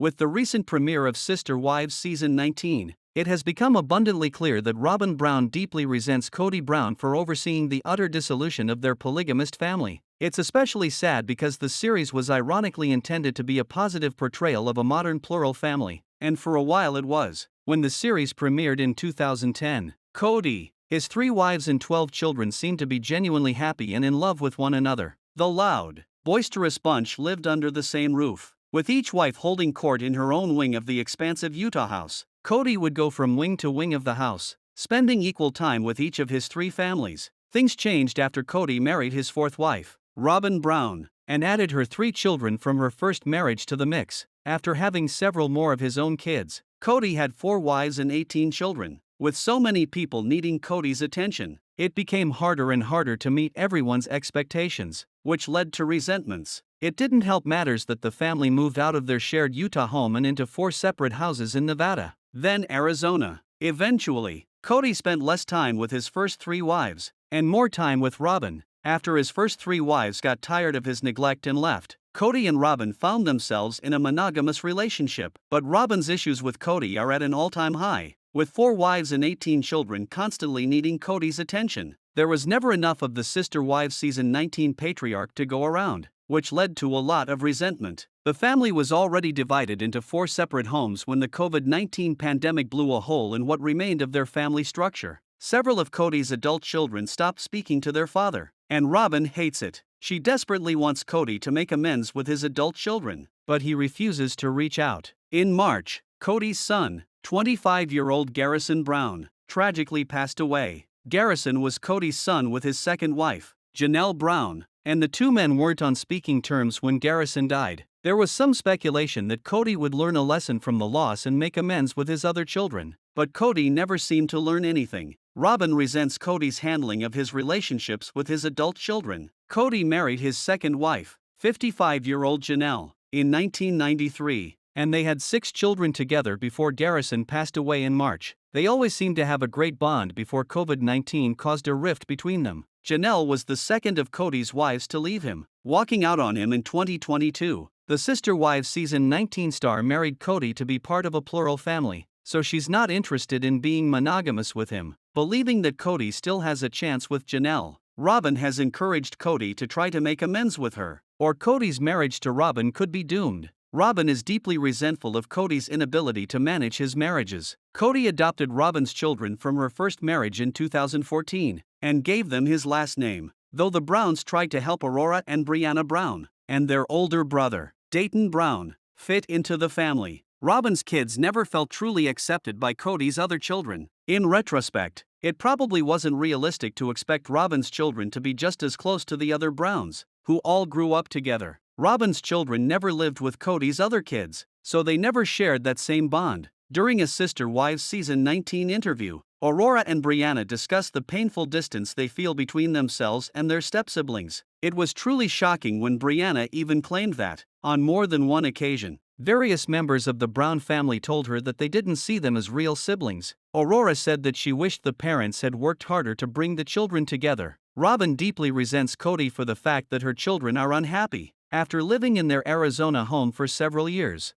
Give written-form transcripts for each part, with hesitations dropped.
With the recent premiere of Sister Wives Season 19, it has become abundantly clear that Robyn Brown deeply resents Kody Brown for overseeing the utter dissolution of their polygamist family. It's especially sad because the series was ironically intended to be a positive portrayal of a modern plural family, and for a while it was. When the series premiered in 2010, Kody, his 3 wives and 12 children seemed to be genuinely happy and in love with one another. The loud, boisterous bunch lived under the same roof, with each wife holding court in her own wing of the expansive Utah house. Kody would go from wing to wing of the house, spending equal time with each of his 3 families. Things changed after Kody married his 4th wife, Robyn Brown, and added her 3 children from her first marriage to the mix. After having several more of his own kids, Kody had 4 wives and 18 children. With so many people needing Kody's attention, it became harder and harder to meet everyone's expectations, which led to resentments. It didn't help matters that the family moved out of their shared Utah home and into 4 separate houses in Nevada, then Arizona. Eventually, Kody spent less time with his first 3 wives, and more time with Robyn. After his first 3 wives got tired of his neglect and left, Kody and Robyn found themselves in a monogamous relationship. But Robyn's issues with Kody are at an all-time high, with 4 wives and 18 children constantly needing Kody's attention. There was never enough of the Sister Wives Season 19 patriarch to go around, which led to a lot of resentment. The family was already divided into 4 separate homes when the COVID-19 pandemic blew a hole in what remained of their family structure. Several of Kody's adult children stopped speaking to their father, and Robyn hates it. She desperately wants Kody to make amends with his adult children, but he refuses to reach out. In March, Kody's son, 25-year-old Garrison Brown, tragically passed away. Garrison was Kody's son with his second wife, Janelle Brown, and the 2 men weren't on speaking terms when Garrison died. There was some speculation that Kody would learn a lesson from the loss and make amends with his other children, but Kody never seemed to learn anything. Robyn resents Kody's handling of his relationships with his adult children. Kody married his second wife, 55-year-old Janelle, in 1993, and they had 6 children together before Garrison passed away in March. They always seemed to have a great bond before COVID-19 caused a rift between them. Janelle was the second of Kody's wives to leave him, walking out on him in 2022. The Sister Wives Season 19 star married Kody to be part of a plural family, so she's not interested in being monogamous with him. Believing that Kody still has a chance with Janelle, Robyn has encouraged Kody to try to make amends with her, or Kody's marriage to Robyn could be doomed. Robyn is deeply resentful of Kody's inability to manage his marriages. Kody adopted Robyn's children from her first marriage in 2014 and gave them his last name, though the Browns tried to help Aurora and Brianna Brown and their older brother, Dayton Brown, fit into the family. Robyn's kids never felt truly accepted by Kody's other children. In retrospect, it probably wasn't realistic to expect Robyn's children to be just as close to the other Browns, who all grew up together. Robyn's children never lived with Kody's other kids, so they never shared that same bond. During a Sister Wives Season 19 interview, Aurora and Brianna discussed the painful distance they feel between themselves and their step-siblings. It was truly shocking when Brianna even claimed that, on more than one occasion, various members of the Brown family told her that they didn't see them as real siblings. Aurora said that she wished the parents had worked harder to bring the children together. Robyn deeply resents Kody for the fact that her children are unhappy. After living in their Arizona home for several years,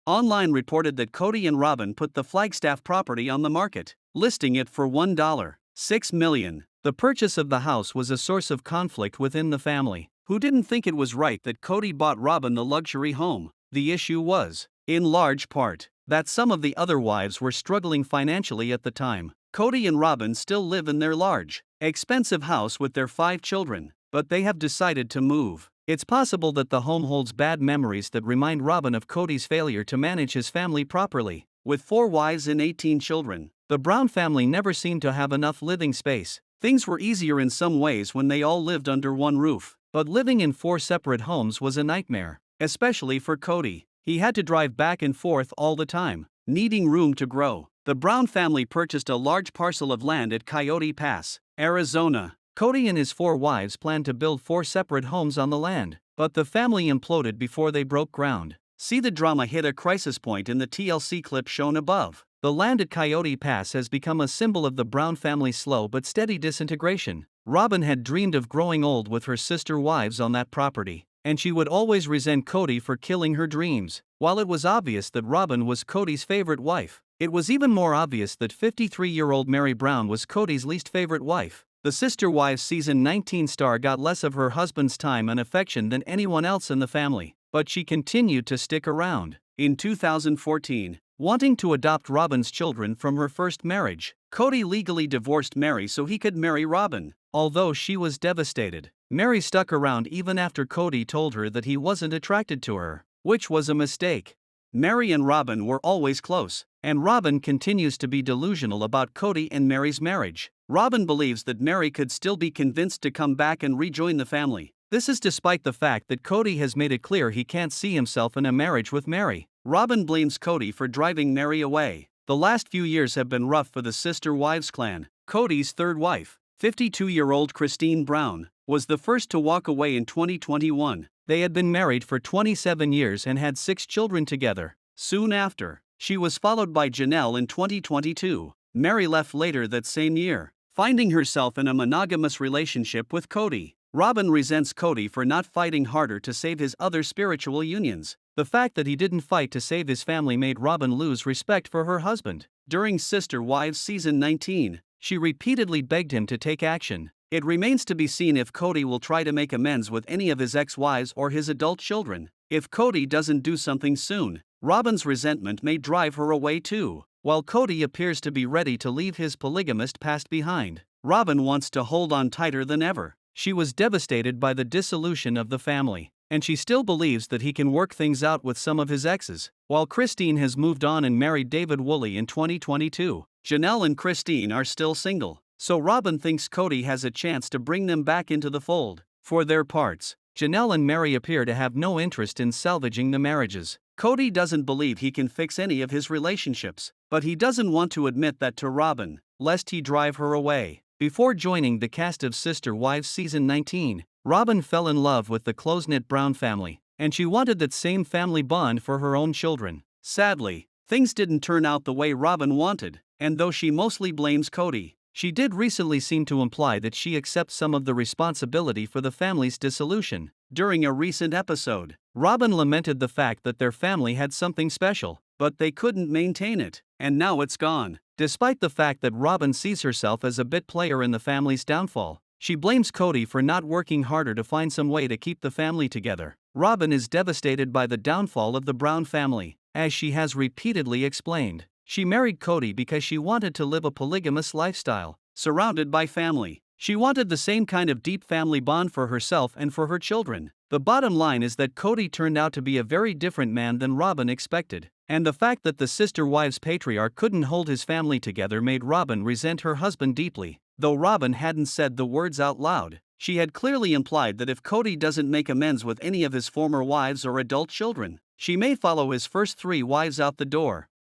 Online reported that Kody and Robyn put the Flagstaff property on the market, listing it for $1.6 million. The purchase of the house was a source of conflict within the family, who didn't think it was right that Kody bought Robyn the luxury home. The issue was, in large part, that some of the other wives were struggling financially at the time. Kody and Robyn still live in their large, expensive house with their 5 children, but they have decided to move. It's possible that the home holds bad memories that remind Robyn of Kody's failure to manage his family properly. With 4 wives and 18 children, the Brown family never seemed to have enough living space. Things were easier in some ways when they all lived under one roof, but living in 4 separate homes was a nightmare, especially for Kody. He had to drive back and forth all the time, needing room to grow. The Brown family purchased a large parcel of land at Coyote Pass, Arizona. Kody and his 4 wives planned to build 4 separate homes on the land, but the family imploded before they broke ground. See, the drama hit a crisis point in the TLC clip shown above. The land at Coyote Pass has become a symbol of the Brown family's slow but steady disintegration. Robyn had dreamed of growing old with her sister wives on that property, and she would always resent Kody for killing her dreams. While it was obvious that Robyn was Cody's favorite wife, it was even more obvious that 53-year-old Mary Brown was Cody's least favorite wife. The Sister Wives season 19 star got less of her husband's time and affection than anyone else in the family, but she continued to stick around. In 2014, wanting to adopt Robyn's children from her first marriage, Cody legally divorced Mary so he could marry Robyn. Although she was devastated, Mary stuck around even after Cody told her that he wasn't attracted to her, which was a mistake. Mary and Robyn were always close, and Robyn continues to be delusional about Cody and Mary's marriage. Robyn believes that Mary could still be convinced to come back and rejoin the family. This is despite the fact that Cody has made it clear he can't see himself in a marriage with Mary. Robyn blames Cody for driving Mary away. The last few years have been rough for the Sister Wives clan. Cody's third wife, 52-year-old Christine Brown, was the first to walk away in 2021. They had been married for 27 years and had 6 children together. Soon after, she was followed by Janelle in 2022. Mary left later that same year, finding herself in a monogamous relationship with Cody. Robyn resents Cody for not fighting harder to save his other spiritual unions. The fact that he didn't fight to save his family made Robyn lose respect for her husband. During Sister Wives season 19, she repeatedly begged him to take action. It remains to be seen if Cody will try to make amends with any of his ex-wives or his adult children. If Cody doesn't do something soon, Robyn's resentment may drive her away too. While Cody appears to be ready to leave his polygamist past behind, Robyn wants to hold on tighter than ever. She was devastated by the dissolution of the family, and she still believes that he can work things out with some of his exes. While Christine has moved on and married David Woolley in 2022, Janelle and Christine are still single, so Robyn thinks Cody has a chance to bring them back into the fold. For their parts, Janelle and Mary appear to have no interest in salvaging the marriages. Cody doesn't believe he can fix any of his relationships, but he doesn't want to admit that to Robyn, lest he drive her away. Before joining the cast of Sister Wives season 19, Robyn fell in love with the close-knit Brown family, and she wanted that same family bond for her own children. Sadly, things didn't turn out the way Robyn wanted, and though she mostly blames Cody, she did recently seem to imply that she accepts some of the responsibility for the family's dissolution. During a recent episode, Robyn lamented the fact that their family had something special, but they couldn't maintain it, and now it's gone. Despite the fact that Robyn sees herself as a bit player in the family's downfall, she blames Cody for not working harder to find some way to keep the family together. Robyn is devastated by the downfall of the Brown family, as she has repeatedly explained. She married Cody because she wanted to live a polygamous lifestyle, surrounded by family. She wanted the same kind of deep family bond for herself and for her children. The bottom line is that Cody turned out to be a very different man than Robyn expected, and the fact that the Sister Wives patriarch couldn't hold his family together made Robyn resent her husband deeply. Though Robyn hadn't said the words out loud, she had clearly implied that if Cody doesn't make amends with any of his former wives or adult children, she may follow his first 3 wives out the door.